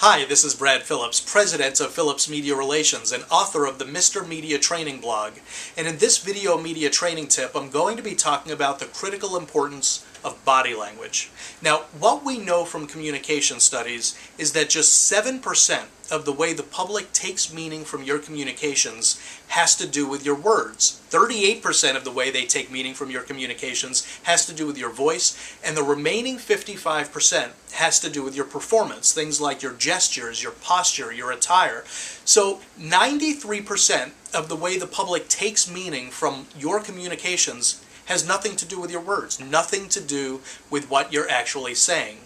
Hi, this is Brad Phillips, President of Phillips Media Relations and author of the Mr. Media Training blog. And in this video media training tip, I'm going to be talking about the critical importance of body language. Now, what we know from communication studies is that just 7% of the way the public takes meaning from your communications has to do with your words. 38% of the way they take meaning from your communications has to do with your voice, and the remaining 55% has to do with your performance, things like your gestures, your posture, your attire. So 93% of the way the public takes meaning from your communications has nothing to do with your words, nothing to do with what you're actually saying.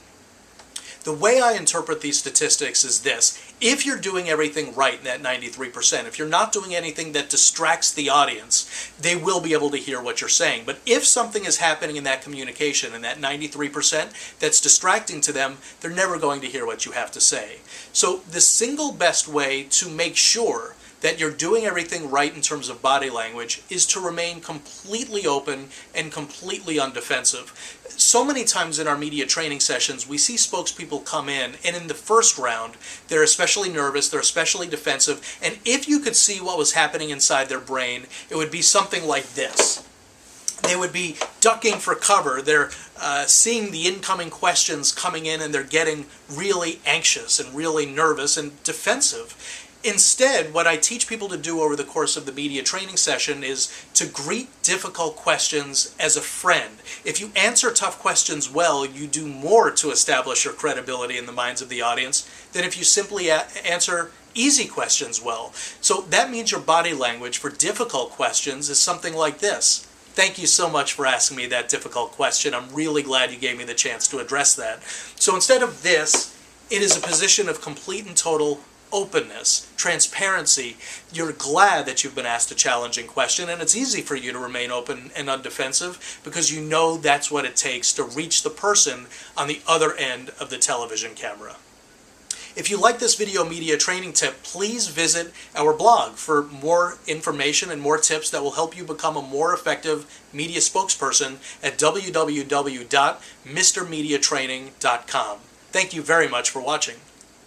The way I interpret these statistics is this: if you're doing everything right in that 93%, if you're not doing anything that distracts the audience, they will be able to hear what you're saying. But if something is happening in that communication, in that 93% that's distracting to them, they're never going to hear what you have to say. So the single best way to make sure that you're doing everything right in terms of body language is to remain completely open and completely undefensive. So many times in our media training sessions, we see spokespeople come in, and in the first round, they're especially nervous, they're especially defensive, and if you could see what was happening inside their brain, it would be something like this. They would be ducking for cover, they're seeing the incoming questions coming in, and they're getting really anxious and really nervous and defensive. Instead, what I teach people to do over the course of the media training session is to greet difficult questions as a friend. If you answer tough questions well, you do more to establish your credibility in the minds of the audience than if you simply answer easy questions well. So that means your body language for difficult questions is something like this. Thank you so much for asking me that difficult question. I'm really glad you gave me the chance to address that. So instead of this, it is a position of complete and total openness, transparency. You're glad that you've been asked a challenging question, and it's easy for you to remain open and undefensive because you know that's what it takes to reach the person on the other end of the television camera. If you like this video media training tip, please visit our blog for more information and more tips that will help you become a more effective media spokesperson at www.mrmediatraining.com. Thank you very much for watching.